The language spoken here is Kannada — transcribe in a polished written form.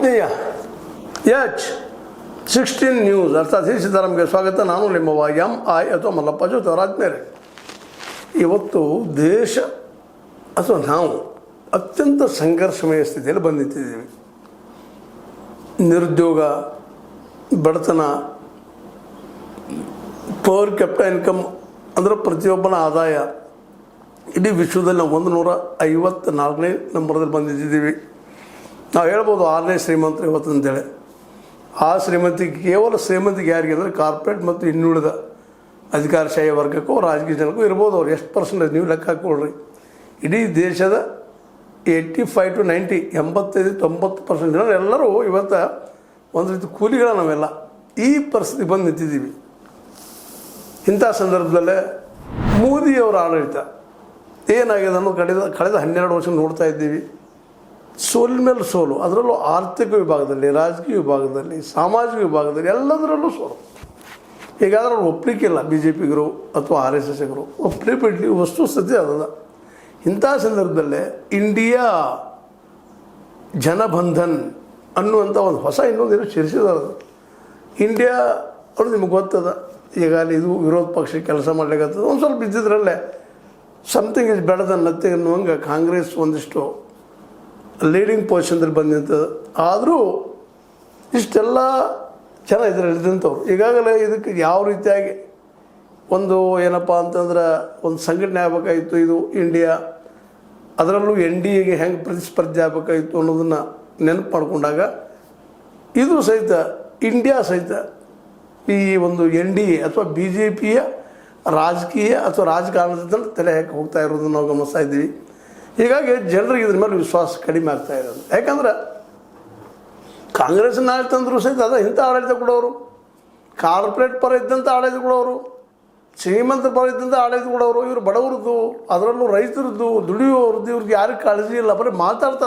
ಆತ್ಮೀಯ H16 ನ್ಯೂಸ್ ಅರ್ಥಾತ್ ಸೀತಾರಾಮ್ಗೆ ಸ್ವಾಗತ. ನಾನು ನಿಮ್ಮ MI ಅಥವಾ ಮಲ್ಲಪ್ಪ ಜೋತವರಾದ್ಮೇಲೆ ಇವತ್ತು ದೇಶ ಅಥವಾ ನಾವು ಅತ್ಯಂತ ಸಂಘರ್ಷಮಯ ಸ್ಥಿತಿಯಲ್ಲಿ ಬಂದಿದ್ದೇವೆ. ನಿರುದ್ಯೋಗ, ಬಡತನ, ಪರ್ ಕ್ಯಾಪಿಟಲ್ ಇನ್ಕಮ್ ಅಂದರೆ ಪ್ರತಿಯೊಬ್ಬನ ಆದಾಯ ಇಡೀ ವಿಶ್ವದಲ್ಲಿ ನಾವು 154ನೇ ನಂಬರ್ದಲ್ಲಿ ಬಂದಿದ್ದೀವಿ. ನಾವು ಹೇಳ್ಬೋದು 6ನೇ ಶ್ರೀಮಂತರು ಇವತ್ತು ಅಂತೇಳಿ. ಆ ಶ್ರೀಮಂತಿಗೆ ಕೇವಲ ಶ್ರೀಮಂತಿಗೆ ಯಾರಿಗೆ ಅಂದರೆ ಕಾರ್ಪೊರೇಟ್ ಮತ್ತು ಇನ್ನುಳಿದ ಅಧಿಕಾರಶಾಹಿ ವರ್ಗಕ್ಕೂ ರಾಜಕೀಯ ಜನಕ್ಕೂ ಇರ್ಬೋದು. ಅವ್ರು ಎಷ್ಟು ಪರ್ಸೆಂಟೇಜ್ ನೀವು ಲೆಕ್ಕ ಹಾಕ್ಕೊಳ್ರಿ. ಇಡೀ ದೇಶದ 85 to 90 85-90% ಜನ ಎಲ್ಲರೂ ಇವತ್ತು ಒಂದು ರೀತಿ ಕೂಲಿಗಳ ನಾವೆಲ್ಲ ಈ ಪರಿಸ್ಥಿತಿ ಬಂದು ನಿಂತಿದ್ದೀವಿ. ಇಂಥ ಸಂದರ್ಭದಲ್ಲೇ ಮೋದಿಯವರ ಆಡಳಿತ ಏನಾಗಿದೆ ಅನ್ನೋದು ಕಳೆದ 12 ವರ್ಷ ನೋಡ್ತಾ ಇದ್ದೀವಿ. ಸೋಲಿನ ಮೇಲೆ ಸೋಲು, ಅದರಲ್ಲೂ ಆರ್ಥಿಕ ವಿಭಾಗದಲ್ಲಿ, ರಾಜಕೀಯ ವಿಭಾಗದಲ್ಲಿ, ಸಾಮಾಜಿಕ ವಿಭಾಗದಲ್ಲಿ ಎಲ್ಲದರಲ್ಲೂ ಸೋಲು. ಹೀಗಾದ್ರೆ ಅವ್ರು ಒಪ್ಪಲಿಕ್ಕಿಲ್ಲ. BJPಗರು ಅಥವಾ RSSಗರು ಒಪ್ಪಲಿ ವಸ್ತುಸ್ಥಿತಿ ಅದದ. ಇಂಥ ಸಂದರ್ಭದಲ್ಲೇ ಇಂಡಿಯಾ ಜನಬಂಧನ್ ಅನ್ನುವಂಥ ಒಂದು ಹೊಸ ಇನ್ನೊಂದೇನು ಸೇರಿಸಿದಾರೆ. ಇಂಡಿಯಾ ಅವ್ರು ನಿಮಗೆ ಗೊತ್ತದ, ಈಗಾಗಲೇ ಇದು ವಿರೋಧ ಪಕ್ಷಕ್ಕೆ ಕೆಲಸ ಮಾಡ್ಲಿಕ್ಕತ್ತದ. ಒಂದು ಸ್ವಲ್ಪ ಇದ್ದಿದ್ರಲ್ಲೇ something is better than nothing ಅನ್ನುವಂಗೆ ಕಾಂಗ್ರೆಸ್ ಒಂದಿಷ್ಟು ಲೀಡಿಂಗ್ ಪೊಸಿಷನ್ದಲ್ಲಿ ಬಂದಿರ್ತದೆ. ಆದರೂ ಇಷ್ಟೆಲ್ಲ ಜನ ಇದರಲ್ಲಿ ಇದ್ದಂಥವ್ರು ಈಗಾಗಲೇ ಇದಕ್ಕೆ ಯಾವ ರೀತಿಯಾಗಿ ಒಂದು ಏನಪ್ಪ ಅಂತಂದ್ರೆ ಒಂದು ಸಂಘಟನೆ ಆಗಬೇಕಾಗಿತ್ತು. ಇದು ಇಂಡಿಯಾ, ಅದರಲ್ಲೂ NDAಗೆ ಹೆಂಗೆ ಪ್ರತಿಸ್ಪರ್ಧೆ ಆಗಬೇಕಾಗಿತ್ತು ಅನ್ನೋದನ್ನು ನೆನಪು ಮಾಡಿಕೊಂಡಾಗ ಇದು ಸಹಿತ ಇಂಡಿಯಾ ಸಹಿತ ಈ ಒಂದು NDA ಅಥವಾ BJPಯ ರಾಜಕೀಯ ಅಥವಾ ರಾಜಕಾರಣದ ತಲೆ ಹಾಕಿ ಹೋಗ್ತಾ ಇರೋದನ್ನು ನಾವು ಗಮನಿಸ್ತಾ ಇದ್ದೀವಿ. ಹೀಗಾಗಿ ಜನರಿಗೆ ಇದ್ರ ಮೇಲೆ ವಿಶ್ವಾಸ ಕಡಿಮೆ ಆಗ್ತಾ ಇರೋದು. ಯಾಕಂದ್ರೆ ಕಾಂಗ್ರೆಸ್ನ ಆಡಳಿತ ಅಂದರೂ ಸಹಿತ ಅದ ಇಂಥ ಆಡಳಿತ ಕೊಡೋರು, ಕಾರ್ಪೊರೇಟ್ ಪರ ಇದ್ದಂಥ ಆಡಳಿತ ಕೊಡೋರು, ಶ್ರೀಮಂತ ಪರ ಇದ್ದಂಥ ಆಡಳಿತ ಕೊಡೋರು. ಇವರು ಬಡವ್ರದ್ದು, ಅದರಲ್ಲೂ ರೈತರದ್ದು, ದುಡಿಯೋರದ್ದು, ಇವ್ರಿಗೆ ಯಾರಿಗೆ ಕಾಳಜಿ ಇಲ್ಲ, ಬರೀ ಮಾತಾಡ್ತಾರೆ.